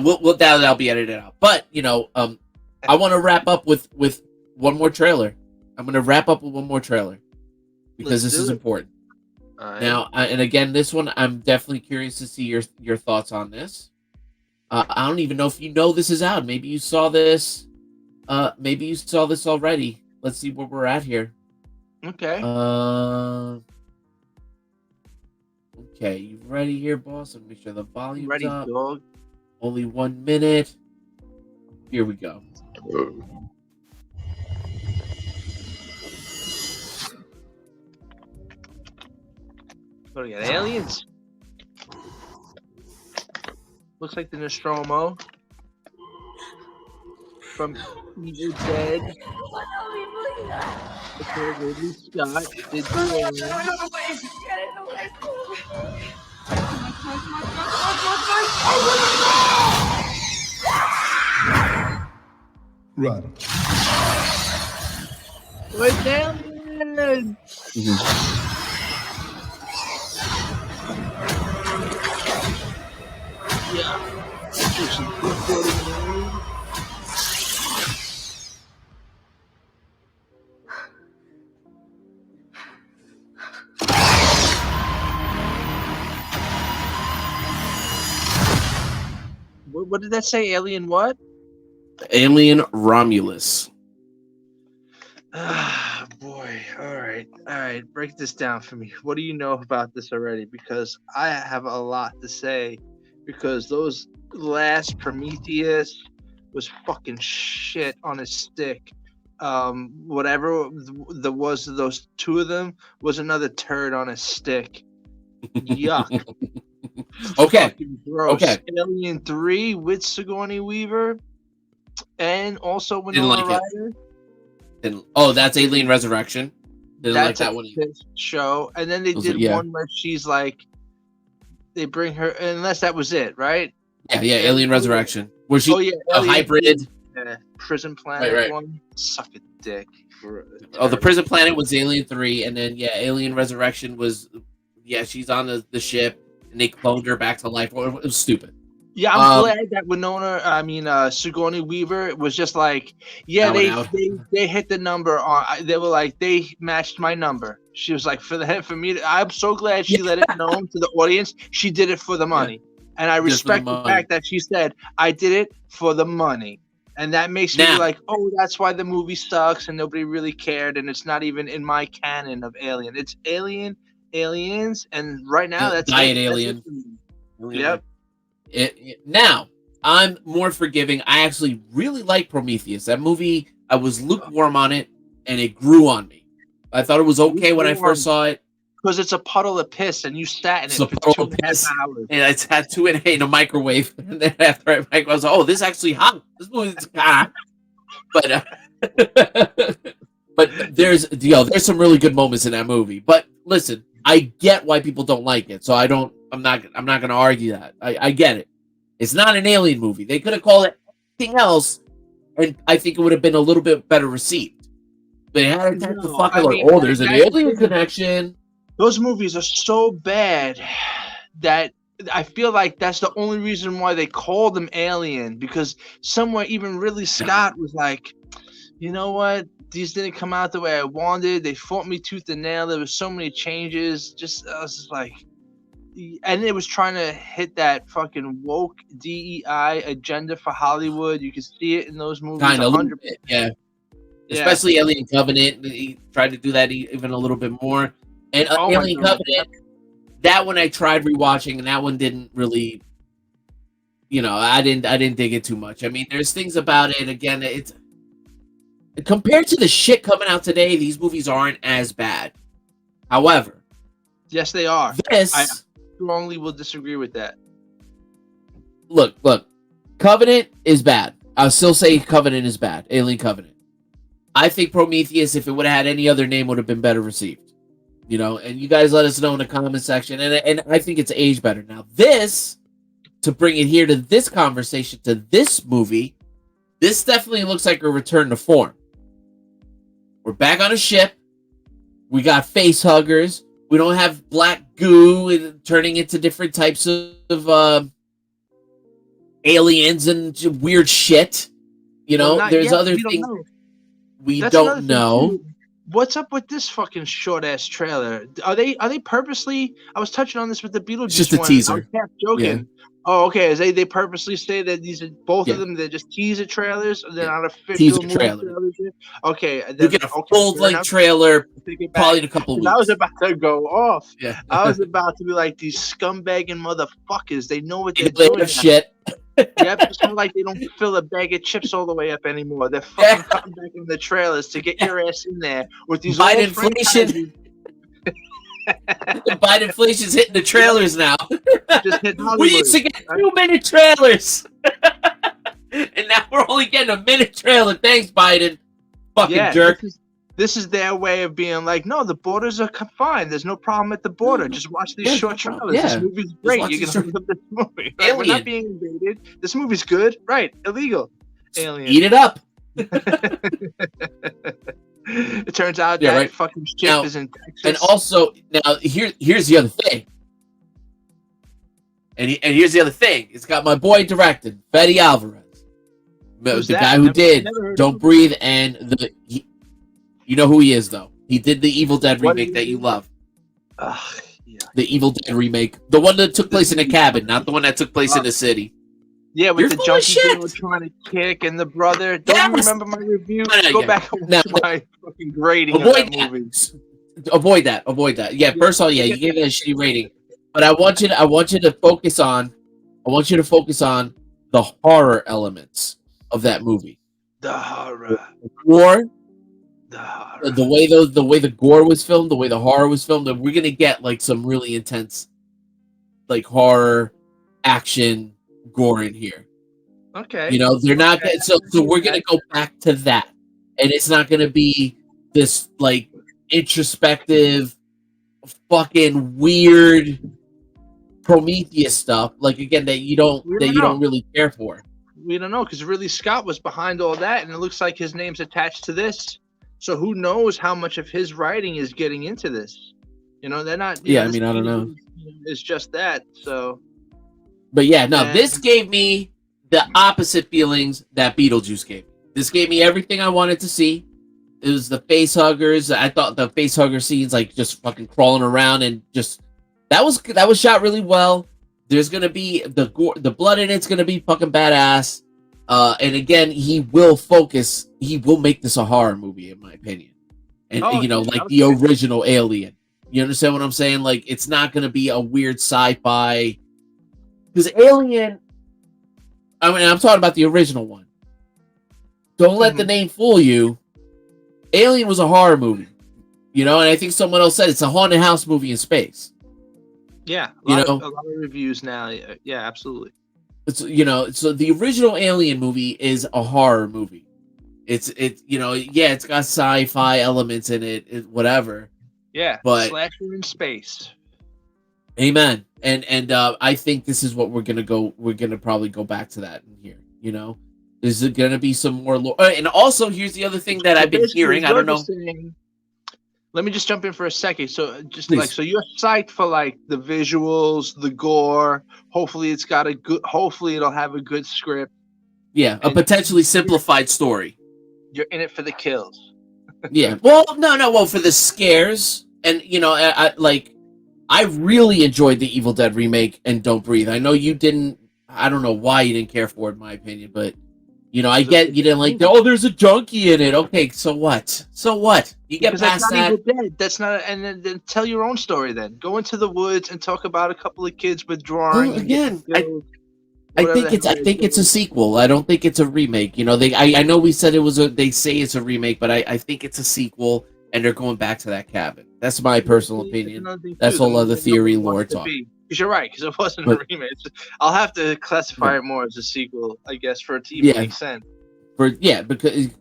we'll that'll be edited out. But I want to wrap up with one more trailer. I'm going to wrap up with one more trailer because this is important. Right. Now, and again, this one, I'm definitely curious to see your thoughts on this. I don't even know if you know this is out. Maybe you saw this. Maybe you saw this already. Let's see where we're at here. Okay. Okay, you ready here, boss? Let me make sure the volume's ready, up. Dog. Only 1 minute. Here we go. What do we got? Aliens? Looks like the Nostromo from Evil Dead. Okay, Ridley Scott did the Alien. Run. Where's Alien? Yeah. What did that say? Alien what? Alien Romulus. Ah, boy. All right. Break this down for me. What do you know about this already? Because I have a lot to say. Because those last Prometheus was fucking shit on a stick. Whatever there was, those two of them was another turd on a stick. Yuck. Okay. Gross. Okay. Alien 3 with Sigourney Weaver, and also Winona Ryder. That's Alien Resurrection. Didn't like that one. Show, and then they did one where she's like, they bring her, unless that was it, right? Yeah, Alien Resurrection. Where she a hybrid. Prison Planet one. Suck a dick. The Prison Planet was Alien 3, and then Alien Resurrection was she's on the ship and they cloned her back to life. It was stupid. Yeah, I'm glad that Sigourney Weaver was just like, they hit the number on. They were like, they matched my number. She was like, for me, I'm so glad she let it known to the audience. She did it for the money, and I respect the fact that she said, I did it for the money, and that makes me like, oh, that's why the movie sucks and nobody really cared, and it's not even in my canon of Alien. It's Aliens, and right now that's Diet Alien. Yep. Now, I'm more forgiving. I actually really like Prometheus. That movie, I was lukewarm on it, and it grew on me. I thought it was okay when I first saw it. Because it's a puddle of piss, and you sat in it for 2.5 hours. And it's had 2.5 in a microwave. And then after I was like, this is actually hot. This movie's hot. But there's some really good moments in that movie. But listen, I get why people don't like it. So I'm not going to argue that. I get it. It's not an Alien movie. They could have called it anything else, and I think it would have been a little bit better received. They had to fucking there's an alien connection. Those movies are so bad that I feel like that's the only reason why they called them Alien, because somewhere even Ridley Scott was like, you know what? These didn't come out the way I wanted. They fought me tooth and nail. There was so many changes. I was just like, and it was trying to hit that fucking woke DEI agenda for Hollywood. You could see it in those movies. Kind of, 100%. yeah. Yeah. Especially Alien Covenant. He tried to do that even a little bit more. And Oh my Alien God. Covenant, that one I tried rewatching, and that one didn't really, I didn't dig it too much. I mean, there's things about it. Again, it's compared to the shit coming out today, these movies aren't as bad. However, Yes, they are. this I strongly will disagree with that. look, Covenant is bad. I'll still say Covenant is bad. Alien Covenant. I think Prometheus, if it would have had any other name, would have been better received. And you guys let us know in the comment section. And I think it's aged better. Now, this, to bring it here to this conversation, to this movie, this definitely looks like a return to form. We're back on a ship. We got face huggers. We don't have black goo and turning into different types of aliens and weird shit. There's yet. other We don't things know. we That's another don't thing, know. too. What's up with this fucking short ass trailer? Are they purposely? I was touching on this with the Beetlejuice. It's just a one. teaser. I was half joking. Yeah. Oh, okay. Is they purposely say that these are both Yeah. of them? They're just teaser trailers. They're not official Teaser movie trailer. trailers yet? Okay. You Then, get a okay, full fair length enough. trailer Take it back. probably in a couple of 'Cause I was weeks. about to go off. Yeah. I was about to be like, these scumbagging motherfuckers. They know what They they're play doing. of shit. Yep, it's not like they don't fill a bag of chips all the way up anymore. They're fucking cutting back in the trailers to get your ass in there with these Biden old inflation. franchises. Biden inflation's hitting the trailers now. Just hit We Hollywood. used to get 2-minute trailers. And now we're only getting a minute trailer. Thanks, Biden. Fucking jerk. This is their way of being like, no, the borders are fine. There's no problem at the border. Just watch these Yeah, short no problem. trailers. Yeah. This movie's great. watch You're these gonna love this movie. Like, we're Alien. not being invaded. This movie's good. Right. Illegal. Alien. Eat it up. It turns out Yeah, that right. fucking ship Now- is in Texas. And also, now here's the other thing. And here's the other thing. It's got my boy directed, Fede Alvarez. Who's the that? guy who did Never heard of Don't him. Breathe, and you know who he is, though. He did the Evil Dead What remake did that he you do? love. Ugh, yeah. The Evil Dead remake. The one that took place in a cabin, not the one that took place in the city. Yeah, with You're the full of junkie shit. girl trying to kick and the brother. Don't you Yes. remember my review? No, Go yeah. back and No, watch my fucking grading of Avoid that movie. that. Avoid that. Yeah, first of all, yeah, you gave it a shitty rating. But I want you to focus on the horror elements of that movie. The horror. Gore, The horror. the way the gore was filmed, the way the horror was filmed, and we're gonna get like some really intense, like horror, action, gore in here. Okay. They're not. So we're gonna go back to that, and it's not gonna be this like introspective, fucking weird Prometheus stuff. Like again, that you don't really care for. We don't know because Ridley Scott was behind all that, and it looks like his name's attached to this. So who knows how much of his writing is getting into this? They're not. Yeah, I mean, I don't know. It's just that. So. But yeah, no, And- this gave me the opposite feelings that Beetlejuice gave me. This gave me everything I wanted to see. It was the face huggers. I thought the face hugger scenes, like just fucking crawling around and just that was shot really well. There's gonna be the blood in it's gonna be fucking badass. And again, he will make this a horror movie, in my opinion. And like the original Alien. You understand what I'm saying? Like it's not gonna be a weird sci-fi. Because Alien, I mean, I'm talking about the original one. Don't let the name fool you. Alien was a horror movie, and I think someone else said it's a haunted house movie in space. Yeah, a lot of reviews now. Yeah, absolutely. It's so the original Alien movie is a horror movie. It's it's got sci-fi elements in it, whatever. Yeah, but slasher in space. Amen. And I think this is what we're gonna probably go back to that in here. Is it gonna be some more lore? And also, here's the other thing that I've been hearing. I don't know. Let me just jump in for a second. So Please. so you're psyched for like the visuals, the gore. Hopefully it'll have a good script. Yeah, a potentially simplified story. You're in it for the kills. Yeah. Well, no. Well, for the scares, and I really enjoyed the Evil Dead remake and Don't Breathe. I know you didn't. I don't know why you didn't care for it, in my opinion, but I get you didn't like. There's a junkie in it. Okay, so what? So what? You get Because past that's not that. Evil Dead. That's not. And then tell your own story. Then go into the woods and talk about a couple of kids withdrawing. Well, again, I think it's a sequel. I don't think it's a remake. I know we said it was they say it's a remake, but I think it's a sequel, and they're going back to that cabin. That's my personal opinion. That's whole other theory lore talk. Because you're right, because it wasn't a remake. I'll have to classify it more as a sequel, I guess, for it to even make sense. Because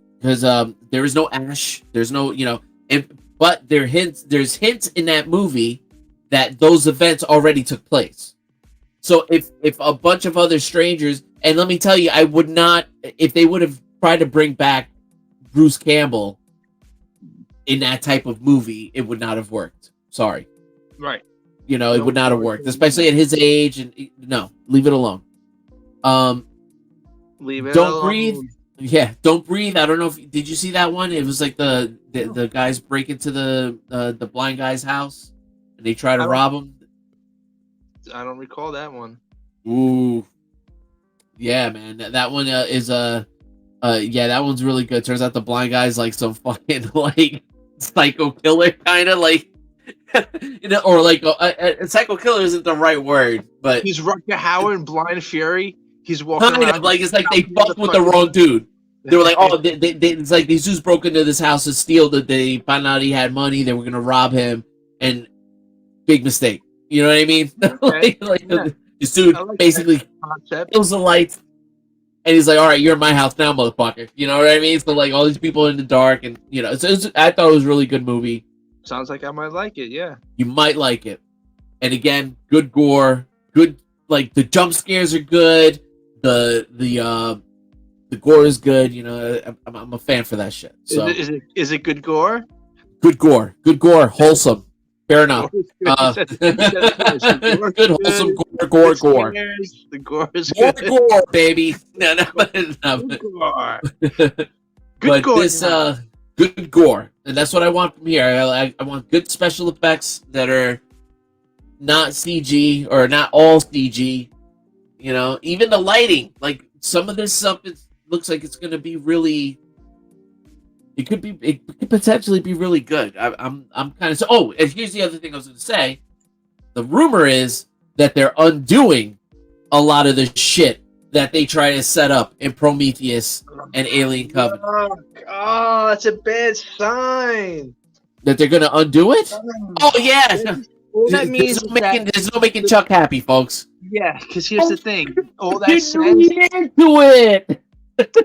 there is no Ash, there's no but there's hints in that movie that those events already took place. So if a bunch of other strangers, and let me tell you, I would not, if they would have tried to bring back Bruce Campbell in that type of movie, it would not have worked. Sorry. Right. It would not have worked, especially at his age. And no, leave it alone. Leave it Don't alone. Breathe. Yeah, Don't Breathe. I don't know did you see that one? It was like the guys break into the blind guy's house and they try to rob him. I don't recall that one. Ooh, yeah, man. That one is yeah, that one's really good. Turns out the blind guy's like some fucking like psycho killer, kind of like. Or like a psycho killer isn't the right word, but he's Rutger Hauer in Blind Fury. He's walking around like it's like they fucked with the wrong dude. They were like, oh, it's like these dudes broke into this house to steal. That they found out he had money. They were gonna rob him, and big mistake. You know what I mean? Okay. This dude basically kills the lights, and he's like, all right, you're in my house now, motherfucker. You know what I mean? So like all these people in the dark, and I thought it was a really good movie. Sounds like I might like it, yeah. You might like it. And again, good gore, good, like the jump scares are good, the gore is good, I'm a fan for that shit. So is it good gore? Good gore, wholesome. Fair enough. Good wholesome gore. The gore is good. Gore, baby. No. Good gore. But this good gore, and that's what I want from here. I want good special effects that are not CG or not all CG. Even the lighting, like some of this stuff, it looks like it's going to be really. It could potentially be really good. I'm kind of Oh, and here's the other thing I was going to say. The rumor is that they're undoing a lot of the shit that they try to set up in Prometheus and Alien Covenant. Oh, that's a bad sign. That they're going to undo it? Oh, yeah. All that means there's no making Chuck happy, folks. Yeah, because here's the thing. All that Get says into it.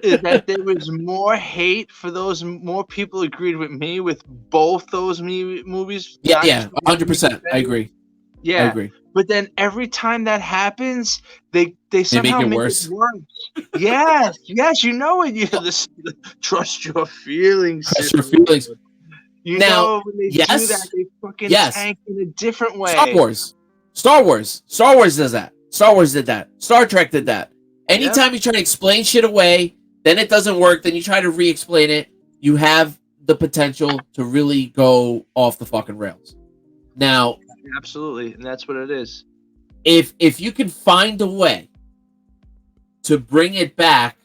is that there was more hate for those. More people agreed with me with both those movies. Yeah, 100%. I agree. Yeah, I agree. But then every time that happens, they somehow make it make worse. it worse. Yes, you know it. You trust your feelings. Trust your feelings. You Now, know when they do that, they fucking tank in a different way. Star Wars does that. Star Wars did that. Star Trek did that. Anytime you try to explain shit away, then it doesn't work. Then you try to re-explain it. You have the potential to really go off the fucking rails. Now, absolutely, and that's what it is. If you can find a way to bring it back,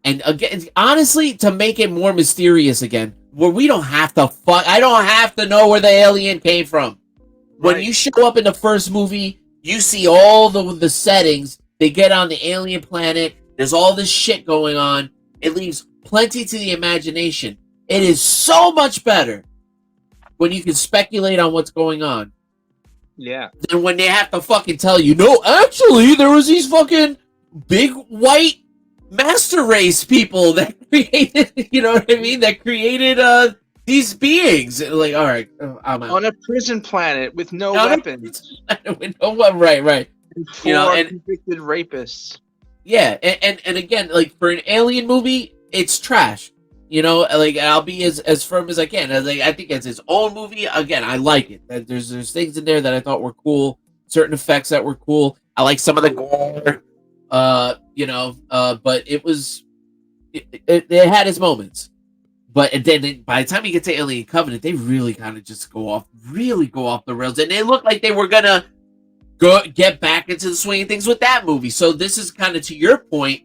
and again, honestly, to make it more mysterious again, where we don't have to I don't have to know where the alien came from. When you show up in the first movie, you see all the settings. They get on the alien planet. There's all this shit going on. It leaves plenty to the imagination. It is so much better when you can speculate on what's going on. Yeah. Than when they have to fucking tell you, no, actually, there was these fucking big white master race people that created, you know what I mean? That created these beings. Like, all right, I'm out. On a prison planet with no weapons. Right. Four convicted rapists. Yeah, and again, like for an alien movie, it's trash. Like I'll be as firm as I can. I think it's its own movie. Again, I like it. There's things in there that I thought were cool. Certain effects that were cool. I like some of the gore. But it had its moments. But and then by the time you get to Alien Covenant, they really kind of just go off the rails, and they look like they were gonna get back into the swing of things with that movie. So this is kind of to your point.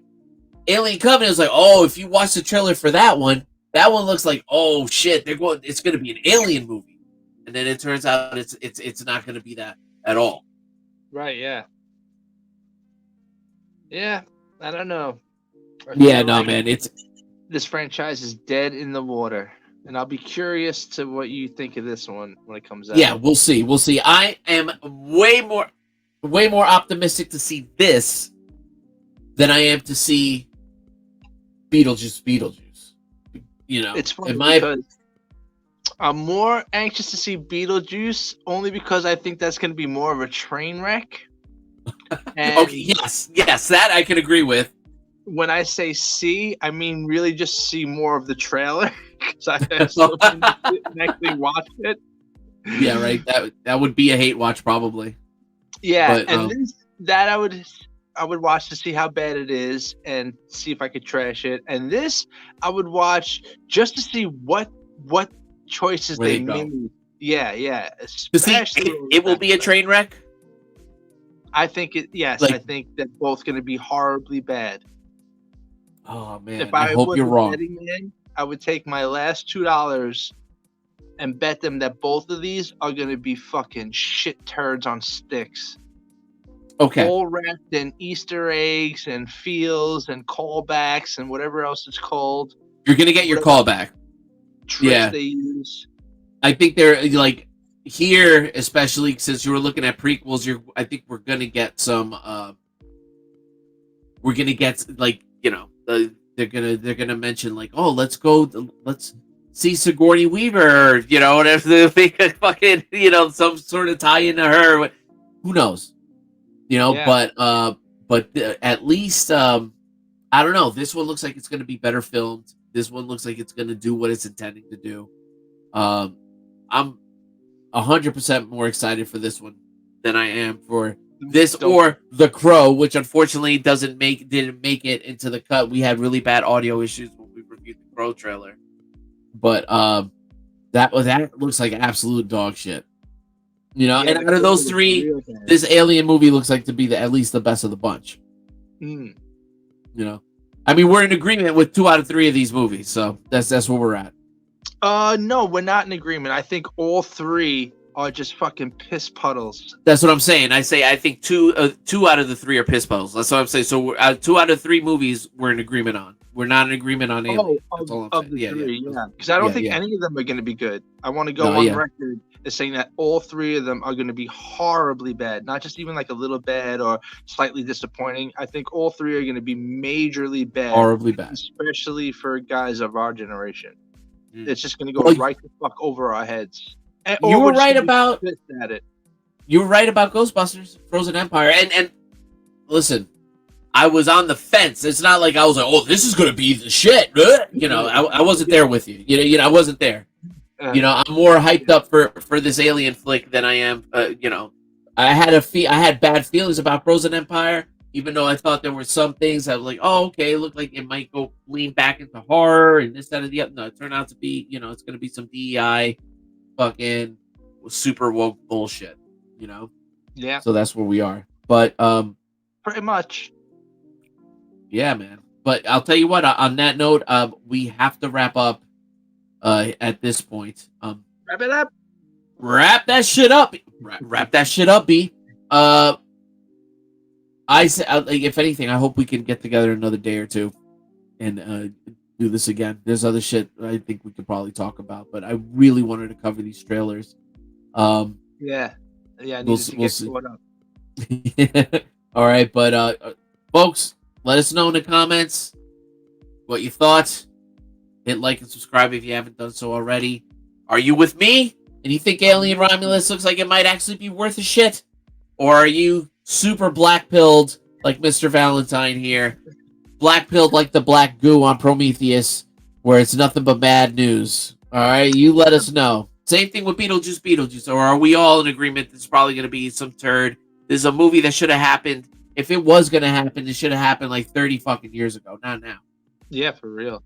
Alien Covenant is like, oh, if you watch the trailer for that one looks like, oh shit, it's gonna be an alien movie, and then it turns out it's not gonna be that at all. Right? Yeah. Yeah. I don't know. Yeah, no, man, This franchise is dead in the water, and I'll be curious to what you think of this one when it comes out. Yeah, we'll see. I am way more optimistic to see this than I am to see Beetlejuice. You know, It's funny because I'm more anxious to see Beetlejuice only because I think that's going to be more of a train wreck. And okay, yes, that I can agree with. when I say see, I mean really just see more of the trailer because I still didn't actually watch it. Yeah, right. That would be a hate watch probably. Yeah, But, and that I would watch to see how bad it is and see if I could trash it. And this I would watch just to see what choices Where they they go. made. Yeah. To see Especially it will be a train wreck. I think it. Yes, Like- I think they're both going to be horribly bad. Oh man, If I hope was you're a wrong. betting man, I would take my last $2 and bet them that both of these are going to be fucking shit turds on sticks. Okay, All wrapped in Easter eggs and feels and callbacks and whatever else it's called. you're gonna get your call back. Tricks Yeah. they use. I think they're like here, especially since you were looking at prequels. I think we're gonna get some. We're gonna get like they're gonna mention like, oh, let's see Sigourney Weaver. You know, and if they could fucking some sort of tie into her, who knows? You know, Yeah. but at least I don't know. This one looks like it's gonna be better filmed. This one looks like it's gonna do what it's intending to do. I'm 100% more excited for this one than I am for this or The Crow, which unfortunately didn't make it into the cut. We had really bad audio issues when we reviewed the Crow trailer, but that looks like absolute dog shit. You know, Yeah, and out of those three, this Alien movie looks like to be at least the best of the bunch. Mm. You know, I mean, we're in agreement with 2 out of 3 of these movies, so that's where we're at. No, we're not in agreement. I think all three are just fucking piss puddles. That's what I'm saying. I think two out of the 3 are piss puddles. That's what I'm saying. So we're, 2 out of 3 movies we're in agreement on. We're not in agreement on Alien. That's all I'm Of saying. the Yeah, three, yeah. because I don't Yeah, think yeah. any of them are going to be good. I want to go No, on yeah. record as saying that all 3 of them are going to be horribly bad, not just even like a little bad or slightly disappointing. I think all 3 are going to be majorly bad, Horribly bad. especially for guys of our generation. Mm. It's just going to go Well, right the fuck over our heads. And- You or were we're just right gonna be about pissed at it. Ghostbusters, Frozen Empire, and listen, I was on the fence. It's not like I was like, oh, this is gonna be the shit. You know, I wasn't there with you. You know, I wasn't there. You know, I'm more hyped up for this Alien flick than I am. You know, I had bad feelings about Frozen Empire, even though I thought there were some things that were like, oh, okay, it looked like it might go lean back into horror and this, that, and the other. No, it turned out to be, it's gonna be some DEI, fucking super woke bullshit. You know, Yeah, so that's where we are. But pretty much. yeah, man. But I'll tell you what. On that note, we have to wrap up. At this point, Wrap it up. wrap that shit up. Wrap that shit up, B. I say, like, if anything, I hope we can get together another day or two and do this again. There's other shit I think we could probably talk about, but I really wanted to cover these trailers. Yeah. I We'll needed to we'll get see. caught up. All right, but folks, let us know in the comments what you thought. Hit like and subscribe if you haven't done so already. Are you with me? And you think Alien Romulus looks like it might actually be worth a shit? Or are you super black-pilled like Mr. Valentine here? Black-pilled like the black goo on Prometheus, where it's nothing but bad news. All right, you let us know. Same thing with Beetlejuice. Or are we all in agreement this is probably going to be some turd? This is a movie that should have happened. If it was going to happen, it should have happened like 30 fucking years ago, not now. Yeah, for real.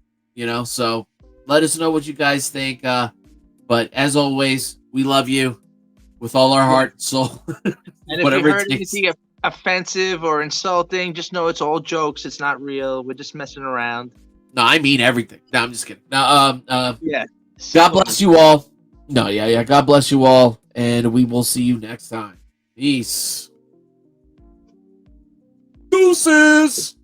So Let us know what you guys think. But as always, we love you with all our heart and soul. And if Whatever you it heard takes. anything offensive or insulting, just know it's all jokes. It's not real. We're just messing around. No, I mean everything. No, I'm just kidding. No, Yeah. God bless you all. No, yeah. God bless you all, and we will see you next time. Peace. Deuces.